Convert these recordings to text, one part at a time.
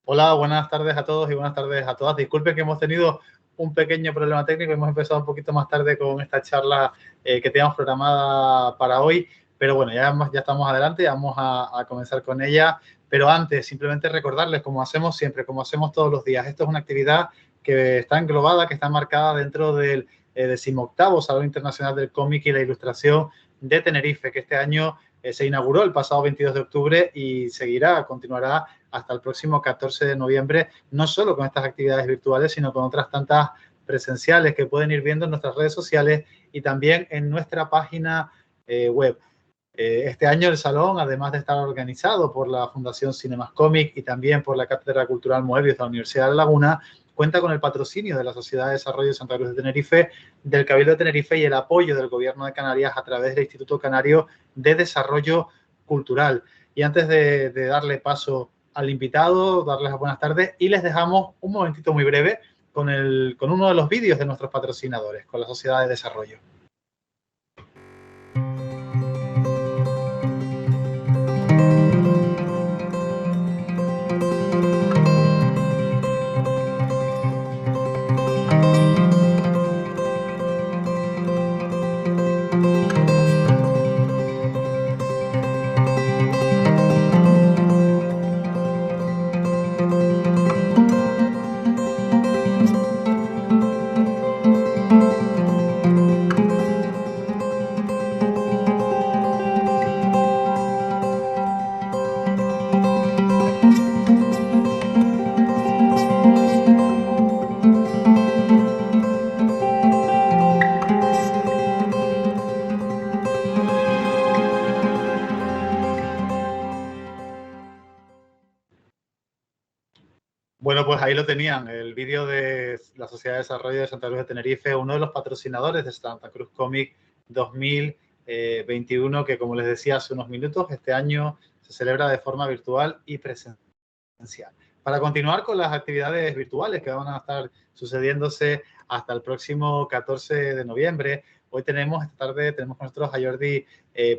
Hola, buenas tardes a todos y buenas tardes a todas. Disculpen que hemos tenido un pequeño problema técnico, hemos empezado un poquito más tarde con esta charla que teníamos programada para hoy, pero bueno, ya estamos adelante, vamos a comenzar con ella. Pero antes, simplemente recordarles, como hacemos siempre, como hacemos todos los días, esto es una actividad que está englobada, que está marcada dentro del 18º Salón Internacional del Cómic y la Ilustración de Tenerife, que este año se inauguró el pasado 22 de octubre y continuará hasta el próximo 14 de noviembre, no solo con estas actividades virtuales, sino con otras tantas presenciales que pueden ir viendo en nuestras redes sociales y también en nuestra página web. Este año el salón, además de estar organizado por la Fundación Cinemas Cómic y también por la Cátedra Cultural Moebius de la Universidad de La Laguna, cuenta con el patrocinio de la Sociedad de Desarrollo de Santa Cruz de Tenerife, del Cabildo de Tenerife y el apoyo del Gobierno de Canarias a través del Instituto Canario de Desarrollo Cultural. Y antes de darle paso al invitado, darles las buenas tardes y les dejamos un momentito muy breve con uno de los vídeos de nuestros patrocinadores, con la Sociedad de Desarrollo. Bueno, pues ahí lo tenían, el vídeo de la Sociedad de Desarrollo de Santa Cruz de Tenerife, uno de los patrocinadores de Santa Cruz Comic 2021, que como les decía hace unos minutos, este año se celebra de forma virtual y presencial. Para continuar con las actividades virtuales que van a estar sucediéndose hasta el próximo 14 de noviembre, esta tarde tenemos con nosotros a Jordi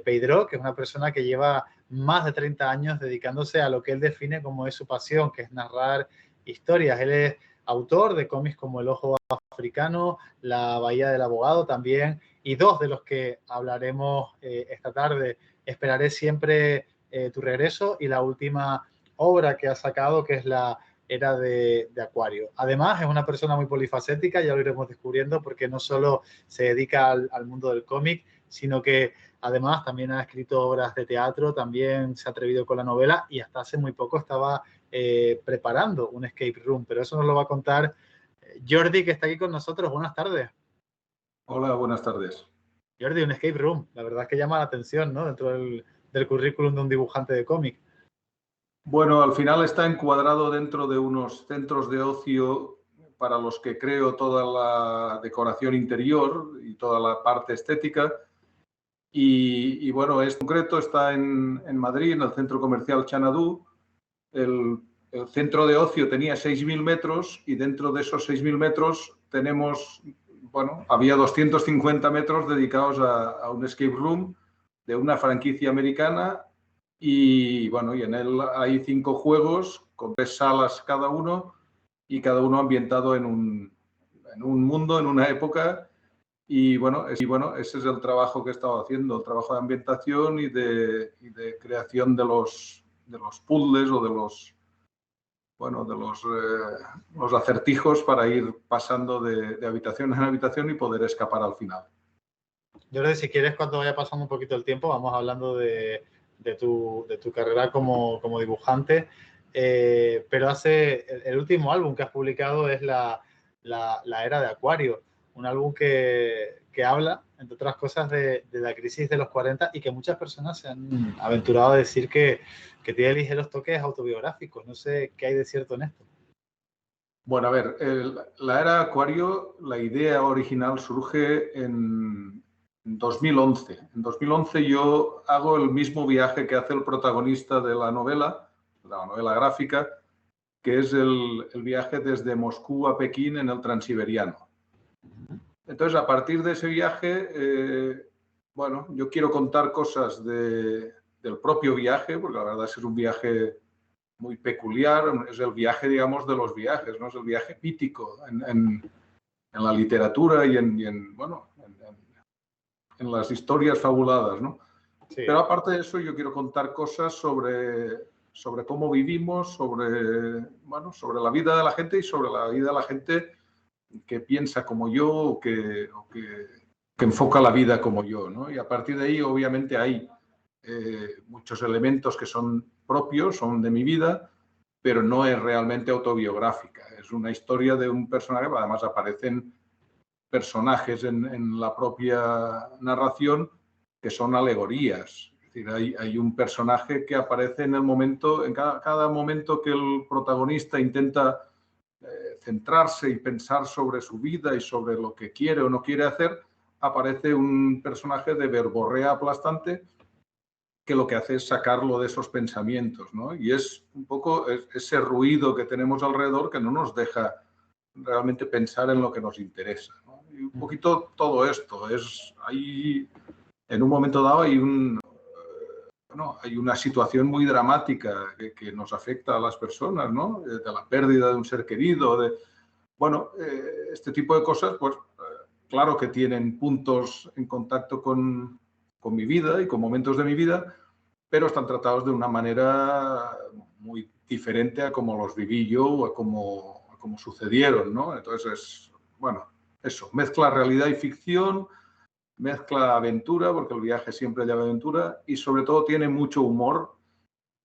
Peidró, que es una persona que lleva más de 30 años dedicándose a lo que él define como es su pasión, que es narrar historias. Él es autor de cómics como El Ojo Africano, La Bahía del Abogado también, y dos de los que hablaremos esta tarde, Esperaré siempre tu regreso y la última obra que ha sacado, que es la Era de Acuario. Además, es una persona muy polifacética, ya lo iremos descubriendo, porque no solo se dedica al mundo del cómic, sino que además también ha escrito obras de teatro, también se ha atrevido con la novela y hasta hace muy poco estaba preparando un escape room, pero eso nos lo va a contar Jordi, que está aquí con nosotros. Buenas tardes. Hola, buenas tardes. Jordi, un escape room, la verdad es que llama la atención, ¿no? Dentro del currículum de un dibujante de cómic. Bueno, al final está encuadrado dentro de unos centros de ocio para los que creo toda la decoración interior y toda la parte estética. Y bueno, en concreto está en Madrid, en el centro comercial Xanadu. El centro de ocio tenía 6.000 metros y dentro de esos 6.000 metros había 250 metros dedicados a un escape room de una franquicia americana. Y bueno, y en él hay 5 juegos con 3 salas cada uno y cada uno ambientado en un mundo, en una época. Y bueno, ese es el trabajo que he estado haciendo, el trabajo de ambientación y de creación de los puzzles o de los acertijos para ir pasando de habitación en habitación y poder escapar al final. Jordi, si quieres, cuando vaya pasando un poquito el tiempo, vamos hablando de tu carrera como dibujante. Pero el último álbum que has publicado es la Era de Acuario, un álbum que habla, entre otras cosas, de la crisis de los 40 y que muchas personas se han aventurado a decir que tiene ligeros toques autobiográficos. No sé qué hay de cierto en esto. Bueno, a ver, la Era de Acuario, la idea original surge en 2011. En 2011 yo hago el mismo viaje que hace el protagonista de la novela gráfica, que es el viaje desde Moscú a Pekín en el Transiberiano. Entonces, a partir de ese viaje, yo quiero contar cosas del propio viaje, porque la verdad es que es un viaje muy peculiar, es el viaje, digamos, de los viajes, ¿no? Es el viaje mítico en la literatura y en las historias fabuladas, ¿no? Sí. Pero aparte de eso, yo quiero contar cosas sobre cómo vivimos, sobre la vida de la gente y sobre la vida de la gente que piensa como yo o que enfoca la vida como yo, ¿no? Y a partir de ahí, obviamente, hay muchos elementos que son propios, son de mi vida, pero no es realmente autobiográfica. Es una historia de un personaje, además aparecen personajes en la propia narración que son alegorías. Es decir, hay un personaje que aparece en el momento, en cada momento que el protagonista intenta centrarse y pensar sobre su vida y sobre lo que quiere o no quiere hacer, aparece un personaje de verborrea aplastante que lo que hace es sacarlo de esos pensamientos, ¿no? Y es un poco ese ruido que tenemos alrededor que no nos deja realmente pensar en lo que nos interesa, ¿no? Y un poquito todo esto en un momento dado hay una situación muy dramática que nos afecta a las personas, ¿no? De la pérdida de un ser querido, este tipo de cosas, pues claro que tienen puntos en contacto con mi vida y con momentos de mi vida, pero están tratados de una manera muy diferente a como los viví yo o a como sucedieron, ¿no? Entonces, eso, mezcla realidad y ficción, mezcla aventura, porque el viaje siempre lleva aventura, y sobre todo tiene mucho humor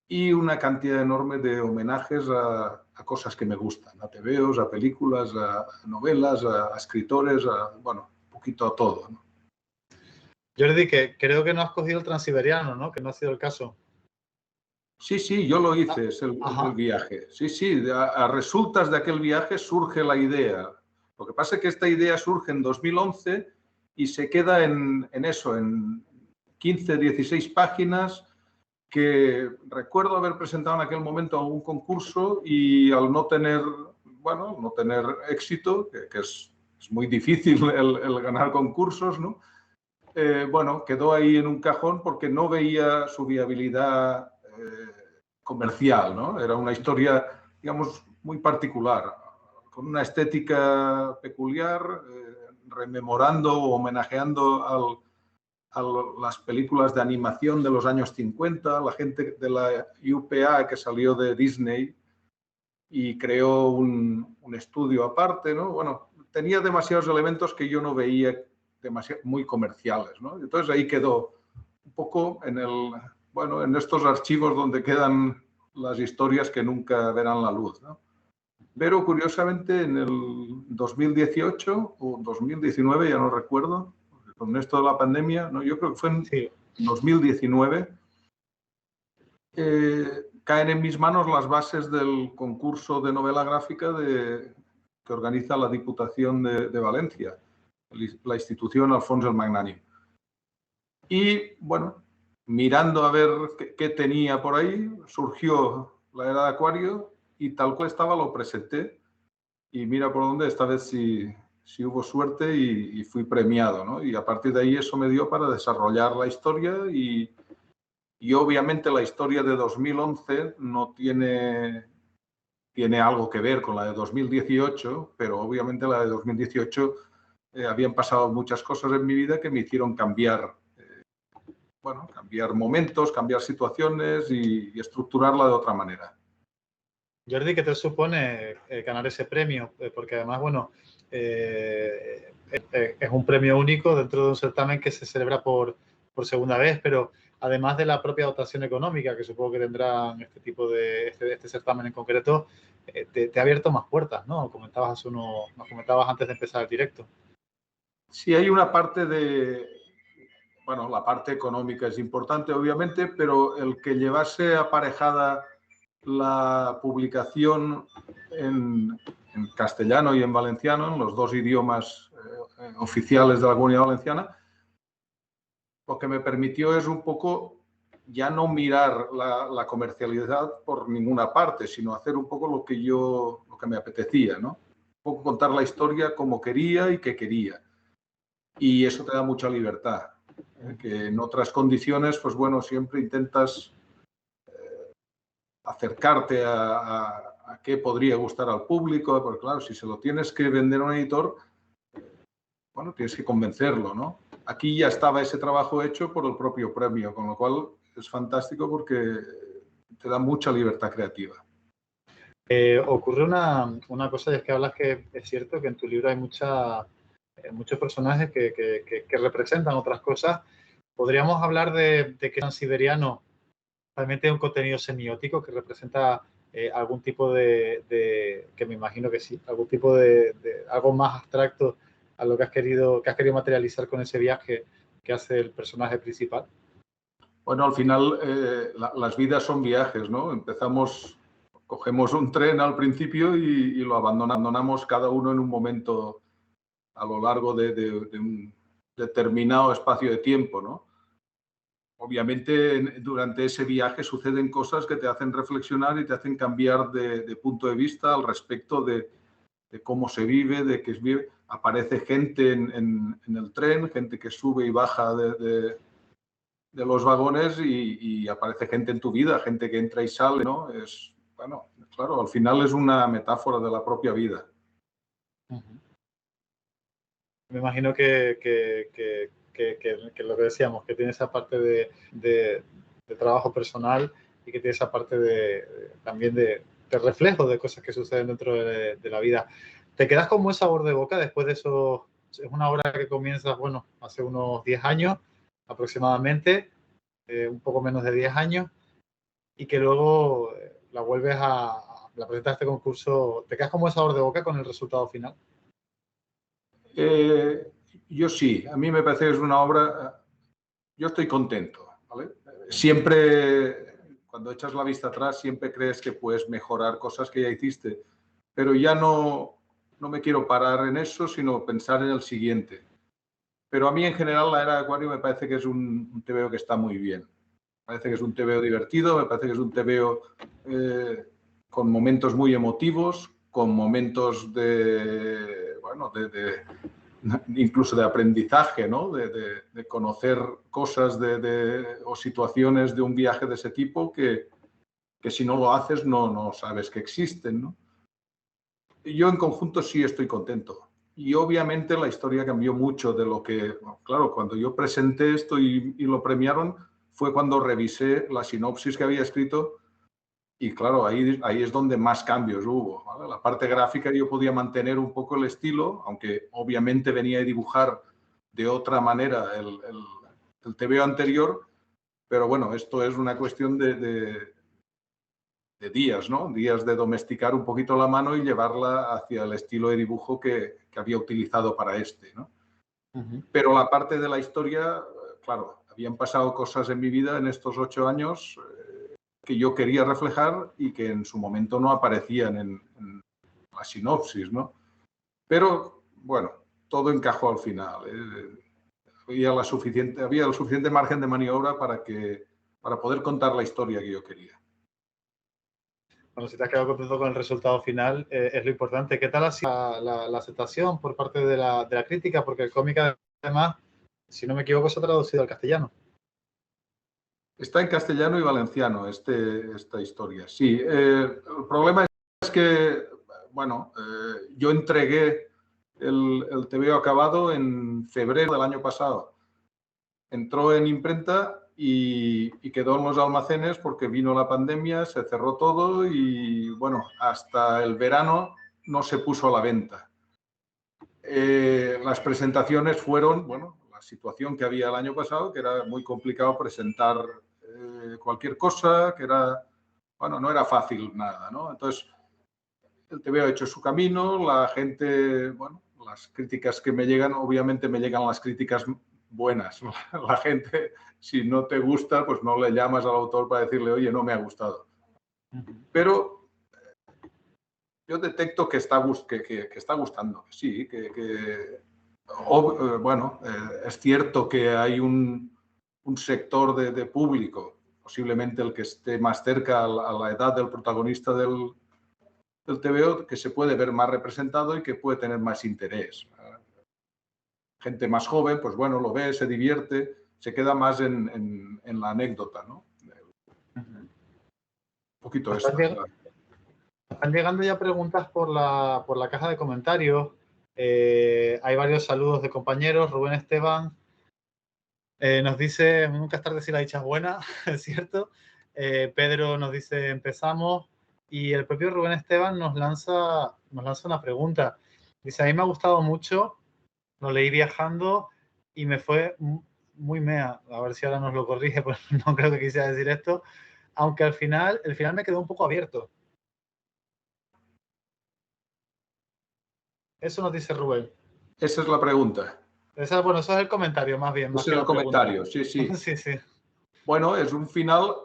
y una cantidad enorme de homenajes a cosas que me gustan, a tebeos, a películas, a novelas, a escritores, un poquito a todo, ¿no? Jordi, que creo que no has cogido el Transiberiano, ¿no? Que no ha sido el caso. Sí, yo lo hice, es el viaje. Sí, a resultas de aquel viaje surge la idea. Lo que pasa es que esta idea surge en 2011 y se queda en 15, 16 páginas que recuerdo haber presentado en aquel momento a un concurso y al no tener éxito, que es muy difícil el ganar concursos, ¿no? Quedó ahí en un cajón porque no veía su viabilidad comercial, ¿no? Era una historia, digamos, muy particular, con una estética peculiar, rememorando o homenajeando a las películas de animación de los años 50, la gente de la UPA que salió de Disney y creó un estudio aparte, ¿no? Tenía demasiados elementos que yo no veía muy comerciales, ¿no? Entonces ahí quedó un poco en estos archivos donde quedan las historias que nunca verán la luz, ¿no? Pero curiosamente en el 2018 o 2019, ya no recuerdo, con esto de la pandemia, ¿no? Yo creo que fue en 2019, caen en mis manos las bases del concurso de novela gráfica que organiza la Diputación de Valencia, la institución Alfons el Magnánimo. Y mirando a ver qué tenía por ahí, surgió La Era de Acuario y tal cual estaba lo presenté. Y mira por dónde, esta vez sí hubo suerte y fui premiado, ¿no? Y a partir de ahí eso me dio para desarrollar la historia y obviamente la historia de 2011 no tiene algo que ver con la de 2018, pero obviamente la de 2018 habían pasado muchas cosas en mi vida que me hicieron cambiar momentos, cambiar situaciones y estructurarla de otra manera. Jordi, ¿qué te supone ganar ese premio? Porque además, es un premio único dentro de un certamen que se celebra por segunda vez, pero además de la propia dotación económica que supongo que tendrán este tipo de este certamen en concreto, te ha abierto más puertas, ¿no? Nos comentabas antes de empezar el directo. Sí, hay una parte la parte económica es importante, obviamente, pero el que llevase aparejada la publicación en castellano y en valenciano, en los dos idiomas oficiales de la Comunidad Valenciana, lo que me permitió es un poco ya no mirar la comercialidad por ninguna parte, sino hacer un poco lo que me apetecía, ¿no? Un poco contar la historia como quería y que quería. Y eso te da mucha libertad, que en otras condiciones, siempre intentas acercarte a qué podría gustar al público, porque claro, si se lo tienes que vender a un editor, bueno, tienes que convencerlo, ¿no? Aquí ya estaba ese trabajo hecho por el propio premio, con lo cual es fantástico porque te da mucha libertad creativa. Ocurre una cosa, y es que hablas que es cierto que en tu libro hay muchos personajes que representan otras cosas. ¿Podríamos hablar de que Transiberiano realmente tiene un contenido semiótico que representa algún tipo que me imagino que sí, algún tipo de algo más abstracto a lo que has querido materializar con ese viaje que hace el personaje principal? Bueno, al final las vidas son viajes, ¿no? Cogemos un tren al principio y lo abandonamos cada uno en un momento a lo largo de un determinado espacio de tiempo, ¿no? Obviamente, durante ese viaje suceden cosas que te hacen reflexionar y te hacen cambiar de punto de vista al respecto de cómo se vive, de que vive. Aparece gente en el tren, gente que sube y baja de los vagones y aparece gente en tu vida, gente que entra y sale, ¿no? Bueno, claro, al final es una metáfora de la propia vida. Me imagino que lo que decíamos, que tiene esa parte de trabajo personal y que tiene esa parte también de reflejo de cosas que suceden dentro de la vida. ¿Te quedas con buen sabor de boca después de eso? Es una obra que comienza, bueno, hace unos 10 años aproximadamente, un poco menos de 10 años, y que luego la presentas a este concurso. ¿Te quedas con buen sabor de boca con el resultado final? Yo sí, a mí me parece que es una obra, yo estoy contento, ¿vale? Siempre, cuando echas la vista atrás, siempre crees que puedes mejorar cosas que ya hiciste, pero ya no me quiero parar en eso, sino pensar en el siguiente. Pero a mí en general la Era de Acuario me parece que es un TVO que está muy bien. Me parece que es un TVO divertido, me parece que es un TVO con momentos muy emotivos, con momentos incluso de aprendizaje, ¿no? De conocer cosas o situaciones de un viaje de ese tipo que si no lo haces no sabes que existen, ¿no? Yo en conjunto sí estoy contento. Y obviamente la historia cambió mucho de lo que, claro, cuando yo presenté esto y lo premiaron, fue cuando revisé la sinopsis que había escrito y claro, ahí es donde más cambios hubo, ¿vale? La parte gráfica yo podía mantener un poco el estilo, aunque obviamente venía a dibujar de otra manera el TVO anterior, pero bueno, esto es una cuestión de días, ¿no? Días de domesticar un poquito la mano y llevarla hacia el estilo de dibujo que había utilizado para este, ¿no? Pero la parte de la historia, claro, habían pasado cosas en mi vida en estos 8 años que yo quería reflejar y que en su momento no aparecían en la sinopsis, ¿no? Pero, bueno, todo encajó al final. Había el suficiente margen de maniobra para poder contar la historia que yo quería. Bueno, si te has quedado contento con el resultado final, es lo importante. ¿Qué tal ha sido la aceptación por parte de la crítica? Porque el cómic, además, si no me equivoco, se ha traducido al castellano. Está en castellano y valenciano esta historia, sí. El problema es que, bueno, yo entregué el TVO acabado en febrero del año pasado. Entró en imprenta y quedó en los almacenes porque vino la pandemia, se cerró todo y, bueno, hasta el verano no se puso a la venta. Las presentaciones fueron, bueno, la situación que había el año pasado, que era muy complicado presentar cualquier cosa, que era, bueno, no era fácil nada, ¿no? Entonces, el TVO ha hecho su camino, la gente, bueno, las críticas que me llegan, obviamente me llegan las críticas buenas. La gente, si no te gusta, pues no le llamas al autor para decirle, oye, no me ha gustado. Pero yo detecto que está gustando, sí, bueno, es cierto que hay un sector de público, posiblemente el que esté más cerca a la edad del protagonista del TVO, que se puede ver más representado y que puede tener más interés. Gente más joven, pues bueno, lo ve, se divierte, se queda más en la anécdota, ¿no? Un poquito esto. Están llegando ya preguntas por la caja de comentarios. Hay varios saludos de compañeros. Rubén Esteban nos dice, nunca es tarde si la dicha es buena, es cierto. Pedro nos dice, empezamos. Y el propio Rubén Esteban nos lanza una pregunta. Dice, a mí me ha gustado mucho, lo leí viajando y me fue muy mea. A ver si ahora nos lo corrige, pues no creo que quisiera decir esto. Aunque el final me quedó un poco abierto. Eso nos dice Rubén. Esa es la pregunta. Eso es el comentario más bien. Ese es el comentario, sí, sí. Sí, sí. Bueno, es un final,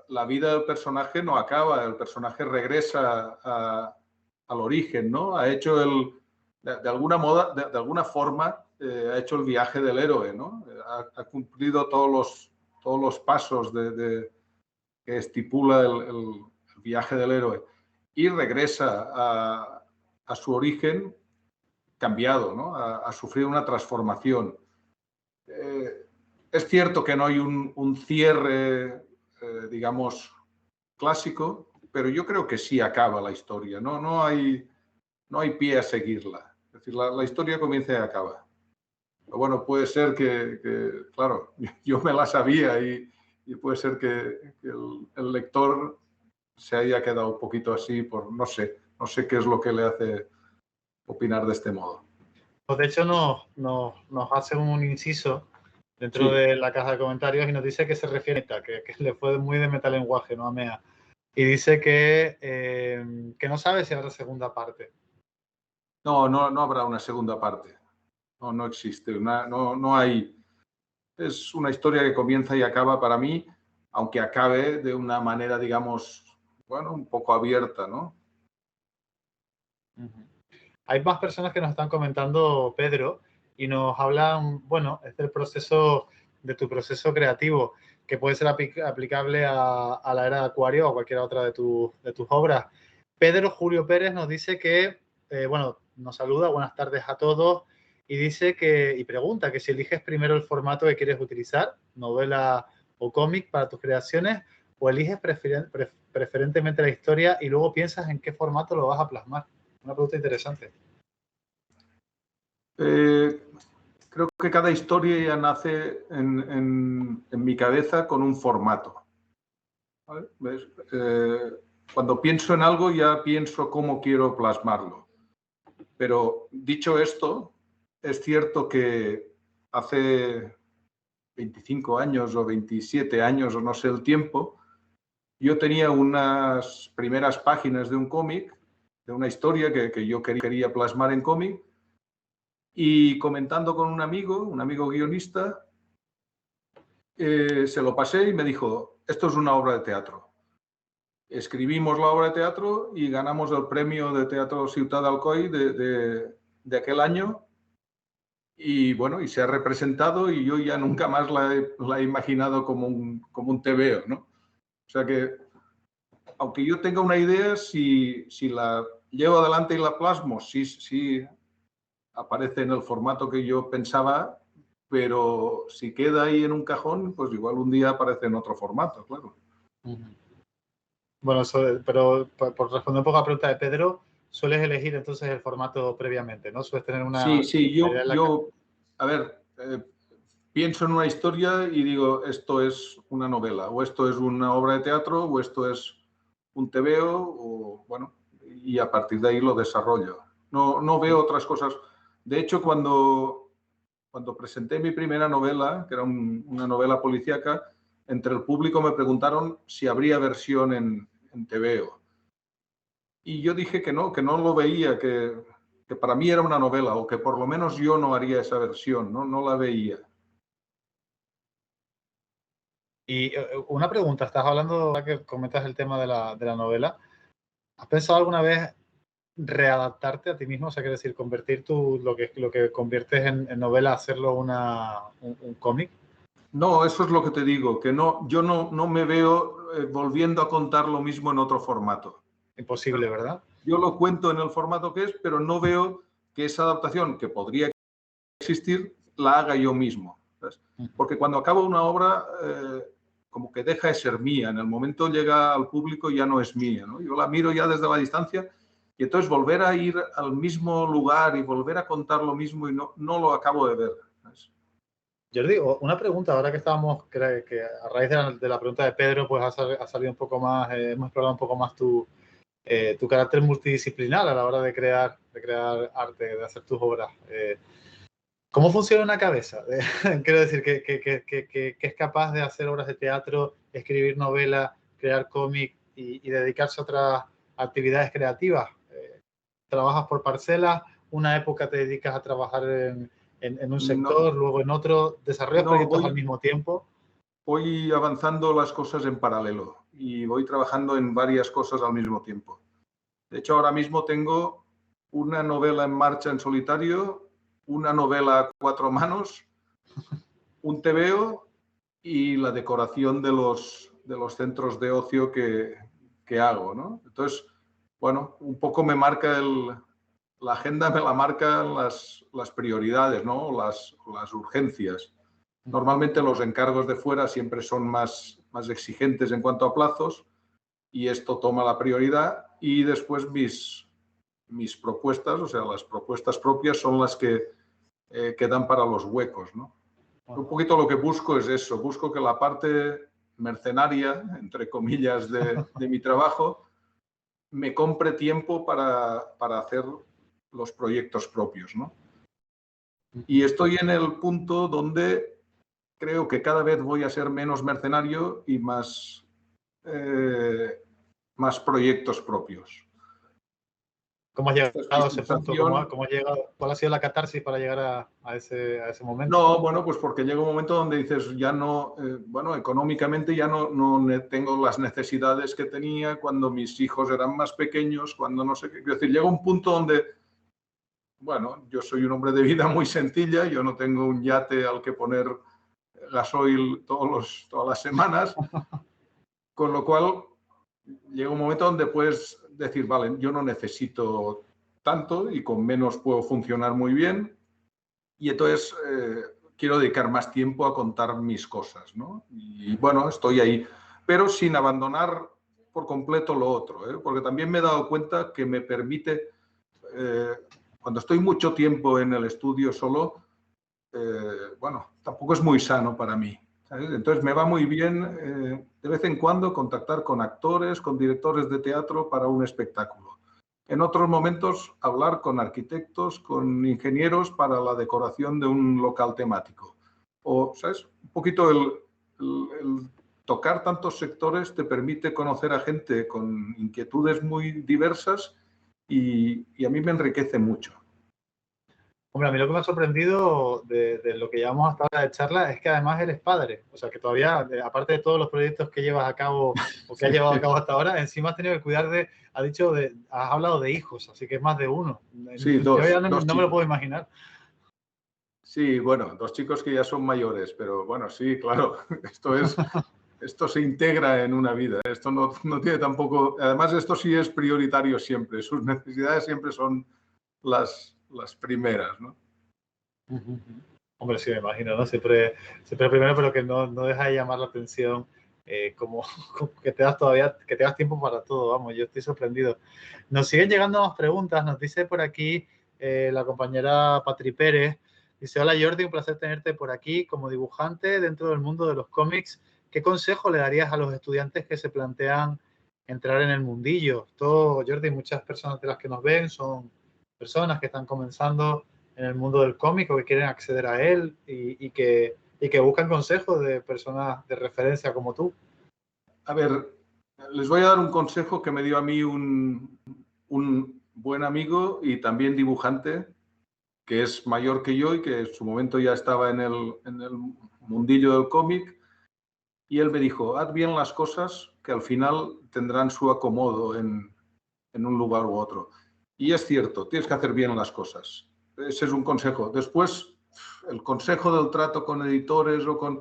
la vida del personaje no acaba, el personaje regresa al origen, ¿no? Ha hecho de alguna forma, ha hecho el viaje del héroe, ¿no? Ha cumplido todos los pasos que estipula el viaje del héroe y regresa a su origen cambiado, ¿no? A sufrir una transformación. Es cierto que no hay un cierre, digamos, clásico, pero yo creo que sí acaba la historia, ¿no? No hay pie a seguirla. Es decir, la historia comienza y acaba. Pero bueno, puede ser que claro, yo me la sabía y puede ser que el lector se haya quedado un poquito así por, no sé qué es lo que le hace opinar de este modo. Pues de hecho nos hace un inciso dentro de la caja de comentarios y nos dice que se refiere a que le fue muy de metalenguaje, ¿no? A Mea. Y dice que no sabe si habrá segunda parte. No habrá una segunda parte. No existe. No hay. Es una historia que comienza y acaba para mí, aunque acabe de una manera, digamos, bueno, un poco abierta, ¿no? Hay más personas que nos están comentando, Pedro, y nos hablan, bueno, es del proceso, de tu proceso creativo, que puede ser aplicable a la era de Acuario o a cualquier otra de tus obras. Pedro Julio Pérez nos dice que, bueno, nos saluda, buenas tardes a todos, y dice y pregunta que si eliges primero el formato que quieres utilizar, novela o cómic para tus creaciones, o eliges preferentemente la historia y luego piensas en qué formato lo vas a plasmar. Una pregunta interesante. Creo que cada historia ya nace en mi cabeza con un formato. ¿Vale? Cuando pienso en algo ya pienso cómo quiero plasmarlo. Pero dicho esto, es cierto que hace 25 años o 27 años, o no sé el tiempo, yo tenía unas primeras páginas de un cómic, de una historia que yo quería plasmar en cómic, y comentando con un amigo guionista, se lo pasé y me dijo, esto es una obra de teatro. Escribimos la obra de teatro y ganamos el premio de Teatro Ciutat d'Alcoi de aquel año. Y bueno, y se ha representado y yo ya nunca más la he imaginado como un TVO, ¿no? O sea que, aunque yo tenga una idea, si la llevo adelante y la plasmo, sí aparece en el formato que yo pensaba, pero si queda ahí en un cajón, pues igual un día aparece en otro formato, claro. Bueno, pero por responder un poco a la pregunta de Pedro, sueles elegir entonces el formato previamente, ¿no? Sueles tener una... Sí, yo a ver, pienso en una historia y digo, esto es una novela, o esto es una obra de teatro, o esto es un TVO, o bueno, y a partir de ahí lo desarrollo. No veo otras cosas. De hecho, cuando presenté mi primera novela, que era una novela policíaca, entre el público me preguntaron si habría versión en TVO. Y yo dije que no lo veía, que para mí era una novela, o que por lo menos yo no haría esa versión, no la veía. Y una pregunta, estás hablando, ahora que comentas el tema de la novela, ¿has pensado alguna vez readaptarte a ti mismo? O sea, quiere decir, convertir lo que conviertes en novela, hacerlo un cómic. No, eso es lo que te digo, que yo no me veo volviendo a contar lo mismo en otro formato. Imposible, ¿verdad? Yo lo cuento en el formato que es, pero no veo que esa adaptación, que podría existir, la haga yo mismo, ¿sabes? Porque cuando acabo una obra, como que deja de ser mía. En el momento llega al público ya no es mía, ¿no? Yo la miro ya desde la distancia y entonces volver a ir al mismo lugar y volver a contar lo mismo y no lo acabo de ver, ¿sabes? Jordi, una pregunta, ahora que estábamos, que a raíz de la pregunta de Pedro, pues ha salido un poco más, hemos explorado un poco más tu carácter multidisciplinar a la hora de crear arte, de hacer tus obras. ¿Cómo funciona una cabeza? Quiero decir, que es capaz de hacer obras de teatro, escribir novelas, crear cómic y dedicarse a otras actividades creativas. Trabajas por parcelas, una época te dedicas a trabajar en un sector, luego en otro, desarrollas proyectos al mismo tiempo. Voy avanzando las cosas en paralelo y voy trabajando en varias cosas al mismo tiempo. De hecho, ahora mismo tengo una novela en marcha en solitario, una novela a 4 manos, un tebeo y la decoración de los centros de ocio que hago, ¿no? Entonces, bueno, un poco me marca la agenda, me la marcan las prioridades, ¿no? Las urgencias. Normalmente los encargos de fuera siempre son más exigentes en cuanto a plazos y esto toma la prioridad y después mis propuestas, o sea, las propuestas propias son las que quedan para los huecos, ¿no? Un poquito lo que busco es eso, busco que la parte mercenaria, entre comillas, de mi trabajo me compre tiempo para hacer los proyectos propios, ¿no? Y estoy en el punto donde creo que cada vez voy a ser menos mercenario y más proyectos propios. ¿Cómo has llegado a ese punto? ¿Cómo has llegado? ¿Cuál ha sido la catarsis para llegar a ese momento? No, bueno, pues porque llega un momento donde dices, ya no, bueno, económicamente ya no tengo las necesidades que tenía cuando mis hijos eran más pequeños, cuando no sé qué. Es decir, llega un punto donde, bueno, yo soy un hombre de vida muy sencilla, yo no tengo un yate al que poner gasoil todas las semanas, con lo cual llega un momento donde puedes decir, vale, yo no necesito tanto y con menos puedo funcionar muy bien y entonces quiero dedicar más tiempo a contar mis cosas, ¿no? Y bueno, estoy ahí, pero sin abandonar por completo lo otro, ¿eh? Porque también me he dado cuenta que me permite, cuando estoy mucho tiempo en el estudio solo, bueno, tampoco es muy sano para mí, ¿sabes? Entonces me va muy bien de vez en cuando contactar con actores, con directores de teatro para un espectáculo. En otros momentos hablar con arquitectos, con ingenieros para la decoración de un local temático. O, ¿sabes? Un poquito el tocar tantos sectores te permite conocer a gente con inquietudes muy diversas y a mí me enriquece mucho. Hombre, a mí lo que me ha sorprendido de lo que llevamos hasta ahora de charla es que además eres padre. O sea, que todavía, aparte de todos los proyectos que llevas a cabo o que has llevado a cabo hasta ahora, encima has tenido que cuidar has hablado de hijos, así que es más de uno. Sí, yo ya dos no me lo puedo imaginar. Sí, bueno, 2 chicos que ya son mayores, pero bueno, sí, claro, esto se integra en una vida. Esto no tiene tampoco, además esto sí es prioritario siempre, sus necesidades siempre son las primeras, ¿no? Hombre, sí, me imagino, ¿no? Siempre primero, pero que no deja de llamar la atención, como que te das tiempo para todo, vamos, yo estoy sorprendido. Nos siguen llegando más preguntas, nos dice por aquí la compañera Patri Pérez, dice, hola Jordi, un placer tenerte por aquí como dibujante dentro del mundo de los cómics. ¿Qué consejo le darías a los estudiantes que se plantean entrar en el mundillo? Todo, Jordi, muchas personas de las que nos ven son personas que están comenzando en el mundo del cómic o que quieren acceder a él y que buscan consejos de personas de referencia como tú. A ver, les voy a dar un consejo que me dio a mí un buen amigo y también dibujante, que es mayor que yo y que en su momento ya estaba en el mundillo del cómic. Y él me dijo, haz bien las cosas que al final tendrán su acomodo en un lugar u otro. Y es cierto, tienes que hacer bien las cosas. Ese es un consejo. Después, el consejo del trato con editores o con...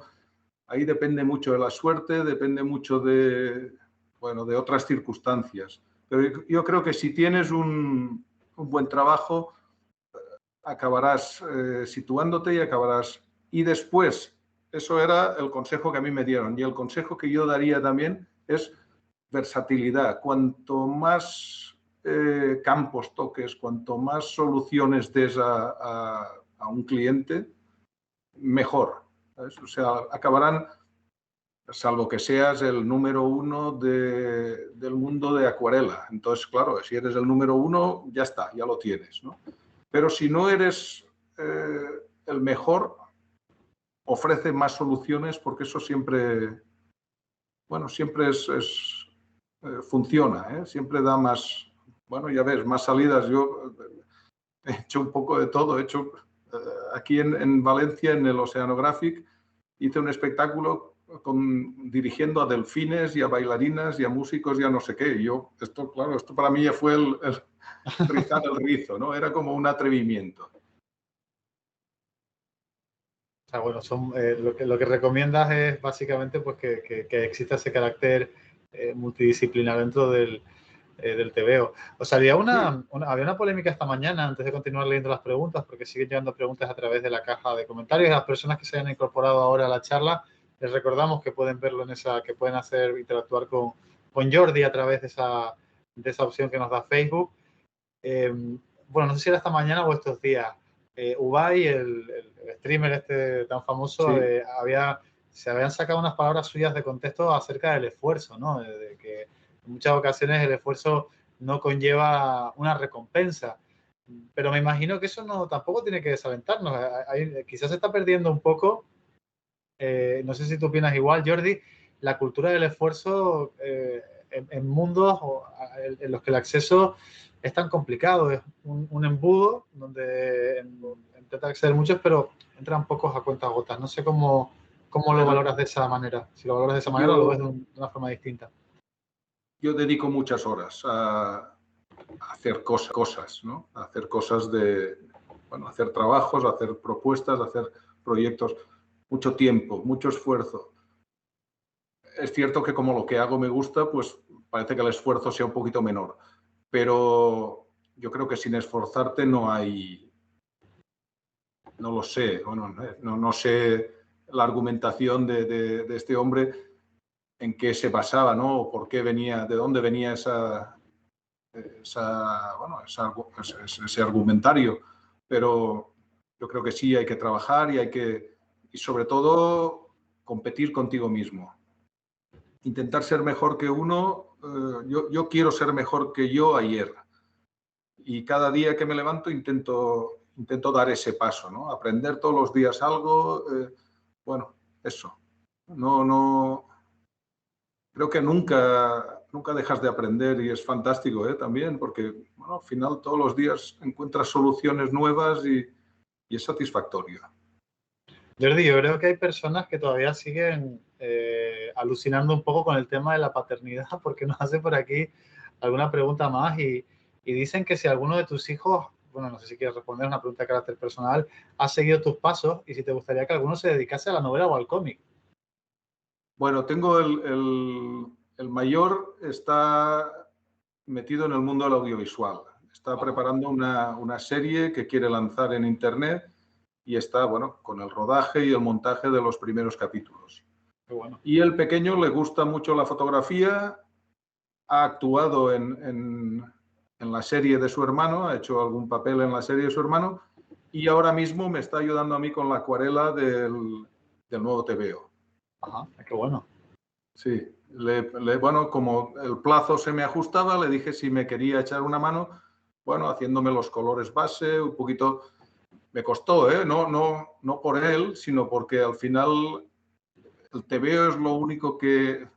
Ahí depende mucho de la suerte, depende mucho de otras circunstancias. Pero yo creo que si tienes un buen trabajo, acabarás situándote y acabarás... Y después, Eso era el consejo que a mí me dieron. Y el consejo que yo daría también es versatilidad. Cuanto más campos toques, cuanto más soluciones des a un cliente, mejor. ¿Sabes? O sea, acabarán, salvo que seas el número uno del mundo de acuarela. Entonces, claro, si eres el número uno, ya está, ya lo tienes, ¿no? Pero si no eres el mejor, ofrece más soluciones porque eso siempre, bueno, siempre funciona, ¿eh? Siempre da más, bueno, ya ves, más salidas. Yo he hecho un poco de todo. He hecho aquí en Valencia, en el Oceanographic, hice un espectáculo dirigiendo a delfines y a bailarinas y a músicos y a no sé qué. Y yo, esto, claro, esto para mí ya fue el rizar el rizo, ¿no? Era como un atrevimiento. O sea, bueno, lo que recomiendas es básicamente pues, que exista ese carácter multidisciplinar dentro del TVO. O sea, había una polémica esta mañana, antes de continuar leyendo las preguntas, porque siguen llegando preguntas a través de la caja de comentarios. Las personas que se hayan incorporado ahora a la charla, les recordamos que pueden verlo que pueden interactuar con Jordi a través de esa opción que nos da Facebook. Bueno, no sé si era esta mañana o estos días. Ubay, el streamer este tan famoso, Sí. se habían sacado unas palabras suyas de contexto acerca del esfuerzo, ¿no? De que en muchas ocasiones el esfuerzo no conlleva una recompensa. Pero me imagino que eso tampoco tiene que desalentarnos. Quizás se está perdiendo un poco, no sé si tú opinas igual, Jordi, la cultura del esfuerzo en mundos en los que el acceso es tan complicado. Es un embudo donde intenta acceder muchos, pero entran pocos a cuentagotas. No sé cómo lo valoras de esa manera. Si lo valoras de esa manera o lo ves de una forma distinta. Yo dedico muchas horas a hacer cosas, ¿no? A hacer cosas bueno, hacer trabajos, hacer propuestas, hacer proyectos. Mucho tiempo, mucho esfuerzo. Es cierto que como lo que hago me gusta, pues parece que el esfuerzo sea un poquito menor. Pero yo creo que sin esforzarte no hay, no lo sé, bueno, no sé la argumentación de este hombre en qué se basaba, ¿no? O por qué venía, de dónde venía bueno, ese argumentario. Pero yo creo que sí hay que trabajar y sobre todo competir contigo mismo. Intentar ser mejor que uno. Yo quiero ser mejor que yo ayer. Y cada día que me levanto intento dar ese paso, ¿no? Aprender todos los días algo. Bueno, eso. No, creo que nunca dejas de aprender y es fantástico, también, porque bueno, al final todos los días encuentras soluciones nuevas y es satisfactorio. Jordi, yo creo que hay personas que todavía siguen alucinando un poco con el tema de la paternidad, porque nos hace por aquí alguna pregunta más y dicen que si alguno de tus hijos, bueno, no sé si quieres responder, una pregunta de carácter personal, ha seguido tus pasos y si te gustaría que alguno se dedicase a la novela o al cómic. Bueno, tengo el mayor está metido en el mundo del audiovisual. Está preparando una serie que quiere lanzar en Internet y está, bueno, con el rodaje y el montaje de los primeros capítulos. Qué bueno. Y el pequeño le gusta mucho la fotografía, ha actuado en la serie de su hermano, ha hecho algún papel en la serie de su hermano y ahora mismo me está ayudando a mí con la acuarela del nuevo TVO. Ajá, qué bueno. Sí, bueno, como el plazo se me ajustaba, le dije si me quería echar una mano, bueno, haciéndome los colores base, un poquito. Me costó, no por él, sino porque al final el TVO es lo único que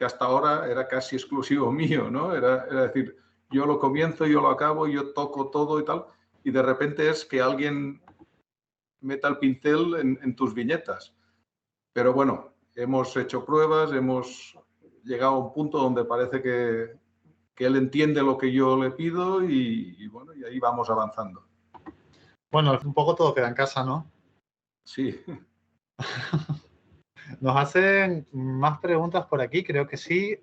hasta ahora era casi exclusivo mío, ¿no? Era decir, yo lo comienzo, yo lo acabo, yo toco todo y tal, y de repente es que alguien meta el pincel en tus viñetas. Pero bueno, hemos hecho pruebas, hemos llegado a un punto donde parece que él entiende lo que yo le pido y bueno, y ahí vamos avanzando. Bueno, un poco todo queda en casa, ¿no? Sí. Nos hacen más preguntas por aquí, creo que sí.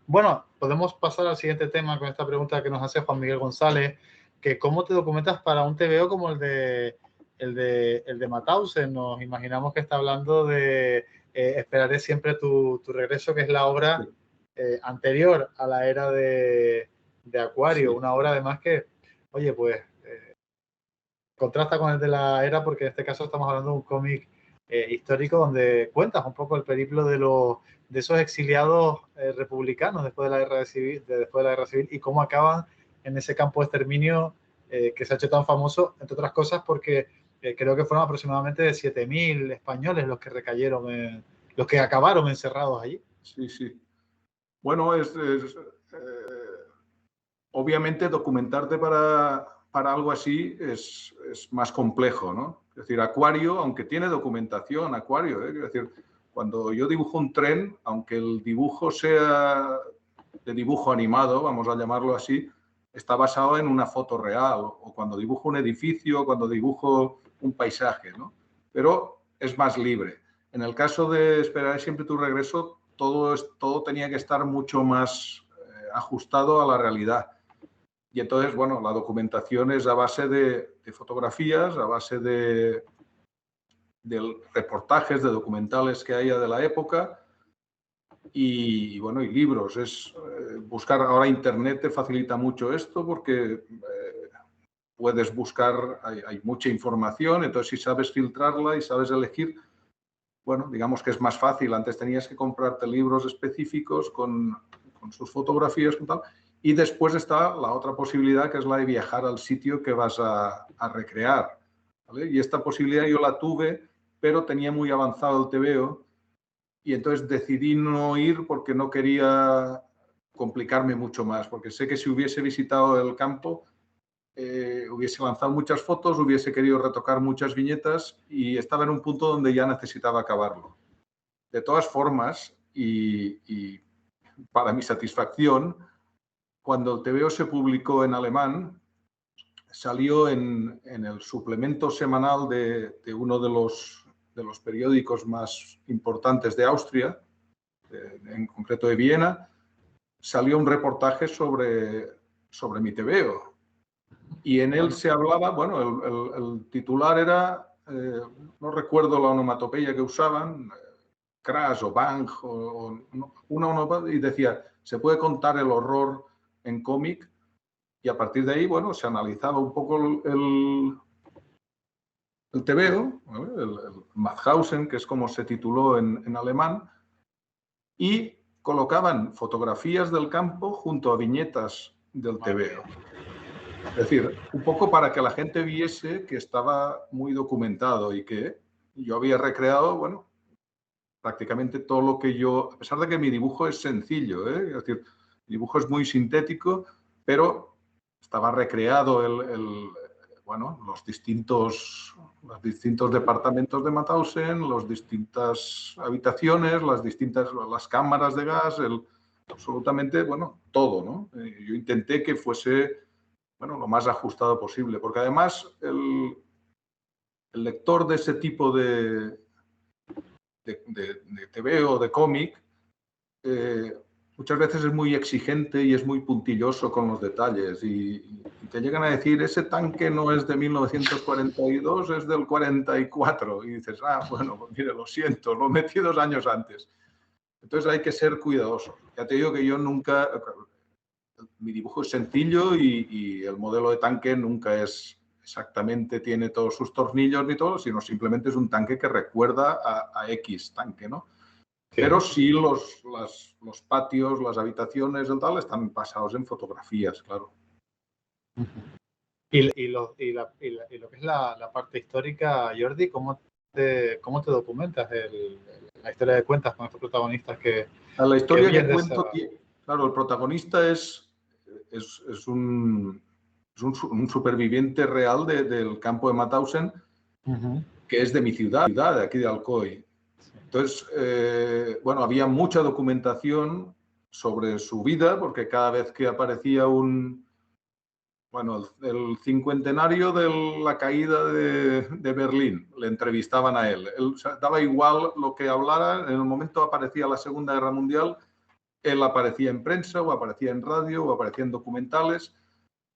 Bueno, podemos pasar al siguiente tema con esta pregunta que nos hace Juan Miguel González, que cómo te documentas para un TVO como el de el de Mauthausen. Nos imaginamos que está hablando de Esperaré siempre tu regreso, que es la obra anterior a la era de Acuario, una obra además que, oye, pues contrasta con el de la era, porque en este caso estamos hablando de un cómic histórico donde cuentas un poco el periplo de esos exiliados republicanos después de la guerra civil y cómo acaban en ese campo de exterminio que se ha hecho tan famoso, entre otras cosas, porque creo que fueron aproximadamente de 7.000 españoles los que recayeron, los que acabaron encerrados allí. Sí, sí. Bueno, obviamente documentarte para algo así es más complejo, ¿no? Es decir, Acuario, aunque tiene documentación, Acuario, es decir, cuando yo dibujo un tren, aunque el dibujo sea de dibujo animado, vamos a llamarlo así, está basado en una foto real, o cuando dibujo un edificio, cuando dibujo un paisaje, ¿no? Pero es más libre. En el caso de Esperaré siempre tu regreso, todo tenía que estar mucho más ajustado a la realidad. Y entonces, bueno, la documentación es a base de fotografías, a base de reportajes, de documentales que haya de la época y bueno, y libros. Buscar ahora Internet te facilita mucho esto porque puedes buscar, hay mucha información, entonces si sabes filtrarla y sabes elegir, bueno, digamos que es más fácil. Antes tenías que comprarte libros específicos con sus fotografías y tal. Y después está la otra posibilidad, que es la de viajar al sitio que vas a recrear, ¿vale? Y esta posibilidad yo la tuve, pero tenía muy avanzado el TVO y entonces decidí no ir porque no quería complicarme mucho más, porque sé que si hubiese visitado el campo hubiese lanzado muchas fotos, hubiese querido retocar muchas viñetas y estaba en un punto donde ya necesitaba acabarlo. De todas formas, y para mi satisfacción, cuando el TVO se publicó en alemán, salió en el suplemento semanal de uno de los periódicos más importantes de Austria, en concreto de Viena, salió un reportaje sobre mi TVO. Y en él se hablaba, bueno, el titular era, no recuerdo la onomatopeya que usaban, crash o bang, y decía, se puede contar el horror en cómic. Y a partir de ahí, bueno, se analizaba un poco el TVO, ¿vale? El Mauthausen, que es como se tituló en alemán, y colocaban fotografías del campo junto a viñetas del TVO. Es decir, un poco para que la gente viese que estaba muy documentado y que yo había recreado, bueno, prácticamente todo lo que yo, a pesar de que mi dibujo es sencillo, es decir, mi dibujo es muy sintético, pero estaba recreado bueno, los distintos departamentos de Mauthausen, las distintas habitaciones, las cámaras de gas, absolutamente, bueno, todo, ¿no? Yo intenté que fuese, bueno, lo más ajustado posible, porque además el lector de ese tipo de TV o de cómic muchas veces es muy exigente y es muy puntilloso con los detalles y te llegan a decir, ese tanque no es de 1942, es del 44 y dices, bueno, pues mire, lo siento, lo metí 2 años antes. Entonces hay que ser cuidadoso. Ya te digo que yo nunca, mi dibujo es sencillo y el modelo de tanque nunca es exactamente, tiene todos sus tornillos ni todo, sino simplemente es un tanque que recuerda a X tanque, ¿no? Sí. Pero sí los patios, las habitaciones, el tal, están basados en fotografías, claro. Y lo que es la parte histórica, Jordi, ¿cómo te documentas la historia de cuentas con estos protagonistas que... La historia que cuento, claro, el protagonista es un superviviente real del campo de Mauthausen, que es de mi ciudad, de aquí de Alcoy. Entonces, bueno, había mucha documentación sobre su vida, porque cada vez que aparecía el cincuentenario de la caída de Berlín, le entrevistaban a él. Él, o sea, daba igual lo que hablara, en el momento aparecía la Segunda Guerra Mundial, él aparecía en prensa, o aparecía en radio, o aparecía en documentales.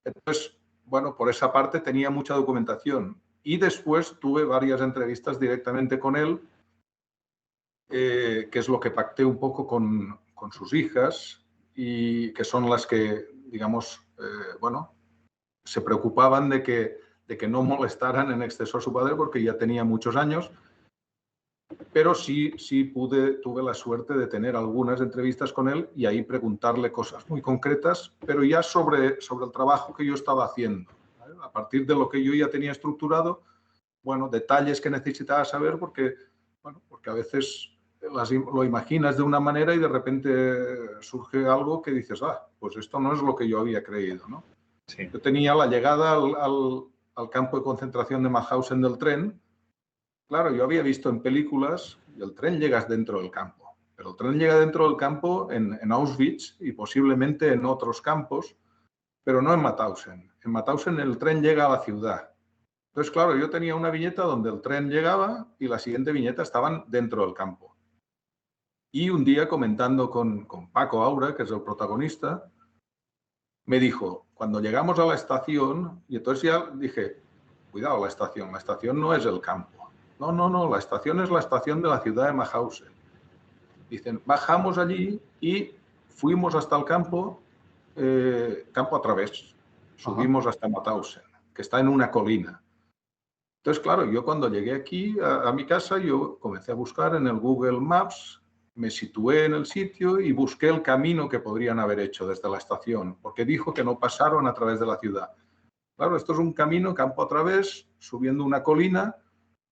Entonces, bueno, por esa parte tenía mucha documentación. Y después tuve varias entrevistas directamente con él, que es lo que pacté un poco con sus hijas, y que son las que, digamos, bueno, se preocupaban de que no molestaran en exceso a su padre porque ya tenía muchos años, pero sí tuve la suerte de tener algunas entrevistas con él y ahí preguntarle cosas muy concretas, pero ya sobre el trabajo que yo estaba haciendo, ¿vale? A partir de lo que yo ya tenía estructurado, bueno, detalles que necesitaba saber porque a veces lo imaginas de una manera y de repente surge algo que dices, pues esto no es lo que yo había creído, ¿no? Sí. Yo tenía la llegada al campo de concentración de Mauthausen del tren. Claro, yo había visto en películas y el tren llega dentro del campo, pero el tren llega dentro del campo en Auschwitz y posiblemente en otros campos, pero no en Mauthausen. En Mauthausen el tren llega a la ciudad. Entonces, claro, yo tenía una viñeta donde el tren llegaba y la siguiente viñeta estaban dentro del campo. Y un día comentando con Paco Aura, que es el protagonista, me dijo, cuando llegamos a la estación, y entonces ya dije, cuidado, la estación no es el campo. No, la estación es la estación de la ciudad de Mauthausen. Dicen, bajamos allí y fuimos hasta el campo, campo a través. Subimos hasta Mauthausen, que está en una colina. Entonces, claro, yo cuando llegué aquí a mi casa, yo comencé a buscar en el Google Maps, me situé en el sitio y busqué el camino que podrían haber hecho desde la estación, porque dijo que no pasaron a través de la ciudad. Claro, esto es un camino campo a través, subiendo una colina,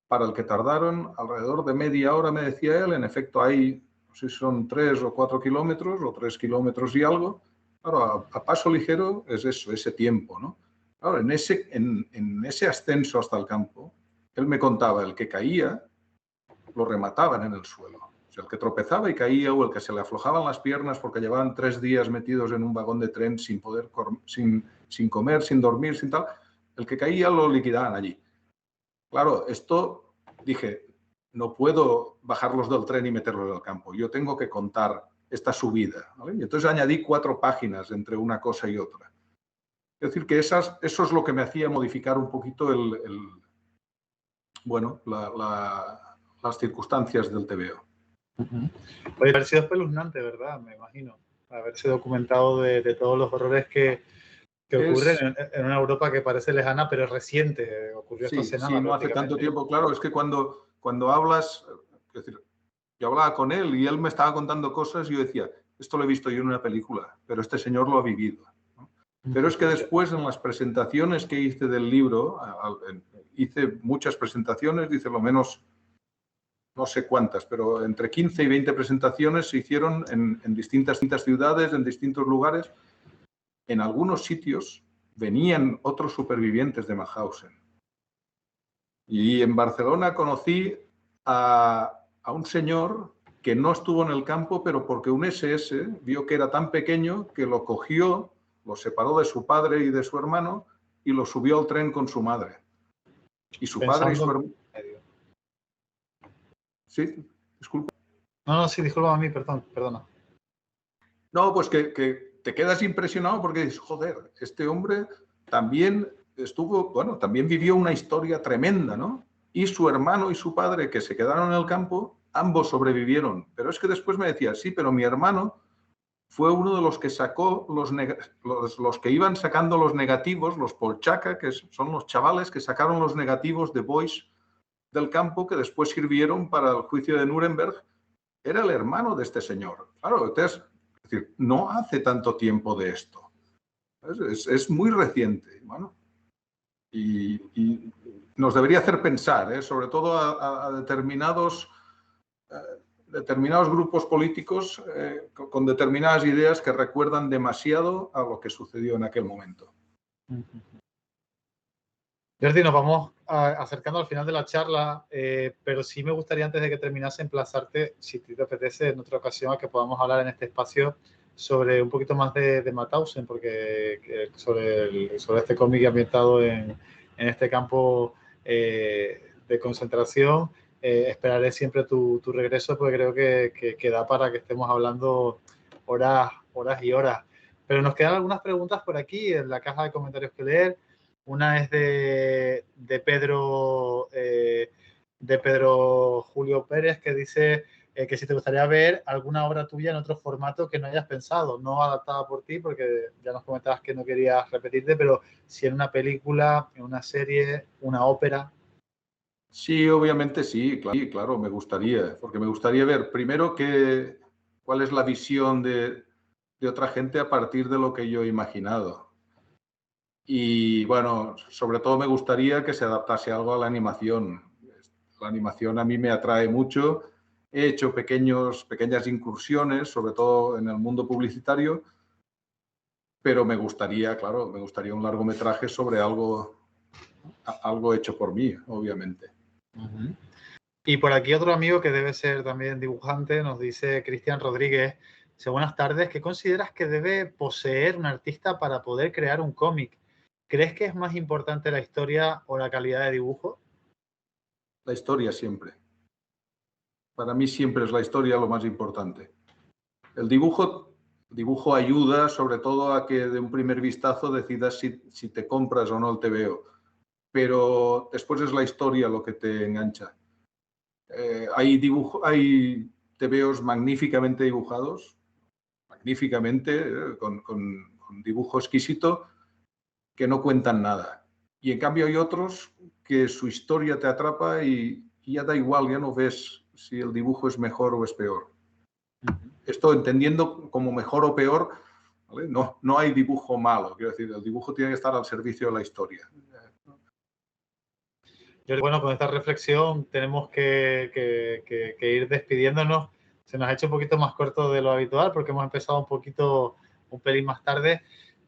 para el que tardaron alrededor de media hora, me decía él. En efecto, hay, no sé si son 3 o 4 kilómetros, o 3 kilómetros y algo. Claro, a paso ligero es eso, ese tiempo, ¿no? Claro, en ese ascenso hasta el campo, él me contaba, el que caía, lo remataban en el suelo. O sea, el que tropezaba y caía, o el que se le aflojaban las piernas porque llevaban 3 días metidos en un vagón de tren sin poder, sin comer, sin dormir, sin tal, el que caía lo liquidaban allí. Claro, esto, dije, no puedo bajarlos del tren y meterlos del campo. Yo tengo que contar esta subida, ¿vale? Y entonces añadí 4 páginas entre una cosa y otra. Es decir, que eso es lo que me hacía modificar un poquito las circunstancias del TVO. Puede haber sido espeluznante, ¿verdad? Me imagino. Haberse documentado de todos los horrores que ocurren en una Europa que parece lejana, pero es reciente. Ocurrió esta semana. Sí, no hace tanto tiempo. Claro, es que cuando hablas, es decir, yo hablaba con él y él me estaba contando cosas y yo decía, esto lo he visto yo en una película, pero este señor lo ha vivido, ¿no? Pero es que después, en las presentaciones que hice del libro, hice muchas presentaciones, dice lo menos, no sé cuántas, pero entre 15 y 20 presentaciones se hicieron en distintas ciudades, en distintos lugares. En algunos sitios venían otros supervivientes de Mauthausen. Y en Barcelona conocí a un señor que no estuvo en el campo, pero porque un SS vio que era tan pequeño que lo cogió, lo separó de su padre y de su hermano y lo subió al tren con su madre. Y su padre y su hermano... Sí, disculpa. No, sí, disculpa a mí, perdona. No, pues que te quedas impresionado porque dices, joder, este hombre también también vivió una historia tremenda, ¿no? Y su hermano y su padre, que se quedaron en el campo, ambos sobrevivieron. Pero es que después me decía, sí, pero mi hermano fue uno de los que sacó los que iban sacando los negativos, los Polchaka, que son los chavales que sacaron los negativos de Boys del campo, que después sirvieron para el juicio de Nuremberg. Era el hermano de este señor. Claro, entonces, es decir, no hace tanto tiempo de esto. Es muy reciente, bueno, y nos debería hacer pensar, sobre todo a determinados grupos políticos con determinadas ideas que recuerdan demasiado a lo que sucedió en aquel momento. Jordi, nos vamos acercando al final de la charla, pero sí me gustaría, antes de que terminase, emplazarte, si te apetece, en otra ocasión a que podamos hablar en este espacio sobre un poquito más de Mauthausen, porque sobre este cómic ambientado en este campo de concentración. Esperaré siempre tu regreso, porque creo que da para que estemos hablando horas y horas. Pero nos quedan algunas preguntas por aquí en la caja de comentarios que leer. Una es de Pedro Julio Pérez, que dice que si te gustaría ver alguna obra tuya en otro formato que no hayas pensado, no adaptada por ti, porque ya nos comentabas que no querías repetirte, pero si en una película, en una serie, una ópera. Sí, obviamente sí, claro, me gustaría, porque me gustaría ver primero cuál es la visión de otra gente a partir de lo que yo he imaginado. Y bueno, sobre todo me gustaría que se adaptase algo a la animación. La animación a mí me atrae mucho. He hecho pequeñas incursiones, sobre todo en el mundo publicitario, pero me gustaría, claro, me gustaría un largometraje sobre algo hecho por mí, obviamente. Uh-huh. Y por aquí otro amigo que debe ser también dibujante nos dice Cristian Rodríguez, dice, buenas tardes, ¿qué consideras que debe poseer un artista para poder crear un cómic? ¿Crees que es más importante la historia o la calidad de dibujo? La historia siempre. Para mí siempre es la historia lo más importante. El dibujo ayuda sobre todo a que de un primer vistazo decidas si te compras o no el TVO, pero después es la historia lo que te engancha. Hay TVOs magníficamente dibujados, magníficamente, con dibujo exquisito, que no cuentan nada. Y en cambio hay otros que su historia te atrapa y ya da igual, ya no ves si el dibujo es mejor o es peor. Esto entendiendo como mejor o peor, ¿vale? No hay dibujo malo, quiero decir, el dibujo tiene que estar al servicio de la historia. Bueno, con esta reflexión tenemos que ir despidiéndonos. Se nos ha hecho un poquito más corto de lo habitual porque hemos empezado un pelín más tarde,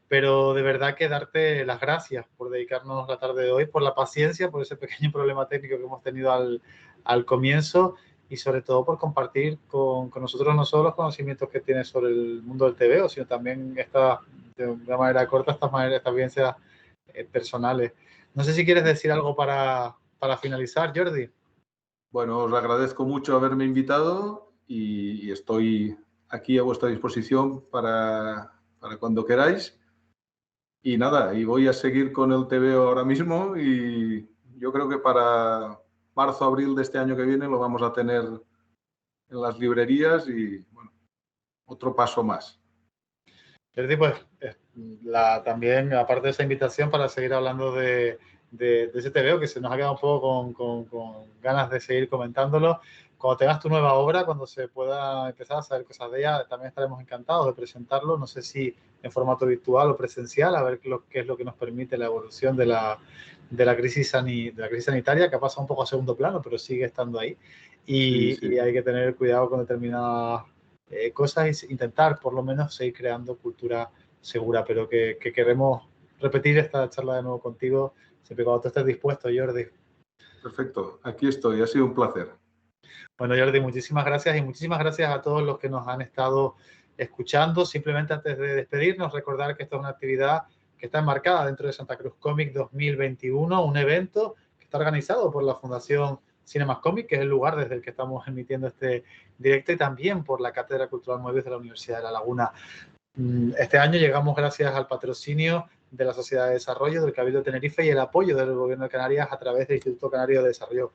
pero de verdad que darte las gracias por dedicarnos la tarde de hoy, por la paciencia, por ese pequeño problema técnico que hemos tenido al comienzo y sobre todo por compartir con nosotros no solo los conocimientos que tienes sobre el mundo del TVO, sino también de una manera corta estas vivencias personales. No sé si quieres decir algo para finalizar, Jordi. Bueno, os agradezco mucho haberme invitado y estoy aquí a vuestra disposición para cuando queráis. Y nada, y voy a seguir con el TVO ahora mismo y yo creo que para marzo, abril de este año que viene lo vamos a tener en las librerías y bueno, otro paso más. Jordi, pues también, aparte de esa invitación para seguir hablando de ese TVO, que se nos ha quedado un poco con ganas de seguir comentándolo. Cuando tengas tu nueva obra, cuando se pueda empezar a saber cosas de ella, también estaremos encantados de presentarlo. No sé si en formato virtual o presencial, a ver qué es lo que nos permite la evolución de la crisis sanitaria, que ha pasado un poco a segundo plano, pero sigue estando ahí. Sí. Y hay que tener cuidado con determinadas cosas e intentar por lo menos seguir creando cultura segura, pero que queremos repetir esta charla de nuevo contigo siempre cuando tú estés dispuesto, Jordi. Perfecto, aquí estoy, ha sido un placer. Bueno, Jordi, muchísimas gracias y muchísimas gracias a todos los que nos han estado escuchando. Simplemente antes de despedirnos, recordar que esta es una actividad que está enmarcada dentro de Santa Cruz Comic 2021, un evento que está organizado por la Fundación Cinemas Comic, que es el lugar desde el que estamos emitiendo este directo, y también por la Cátedra Cultural Moebius de la Universidad de La Laguna. Este año llegamos gracias al patrocinio de la Sociedad de Desarrollo, del Cabildo de Tenerife y el apoyo del Gobierno de Canarias a través del Instituto Canario de Desarrollo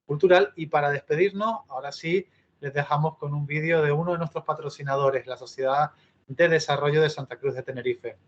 Cultural. Y para despedirnos, ahora sí, les dejamos con un vídeo de uno de nuestros patrocinadores, la Sociedad de Desarrollo de Santa Cruz de Tenerife.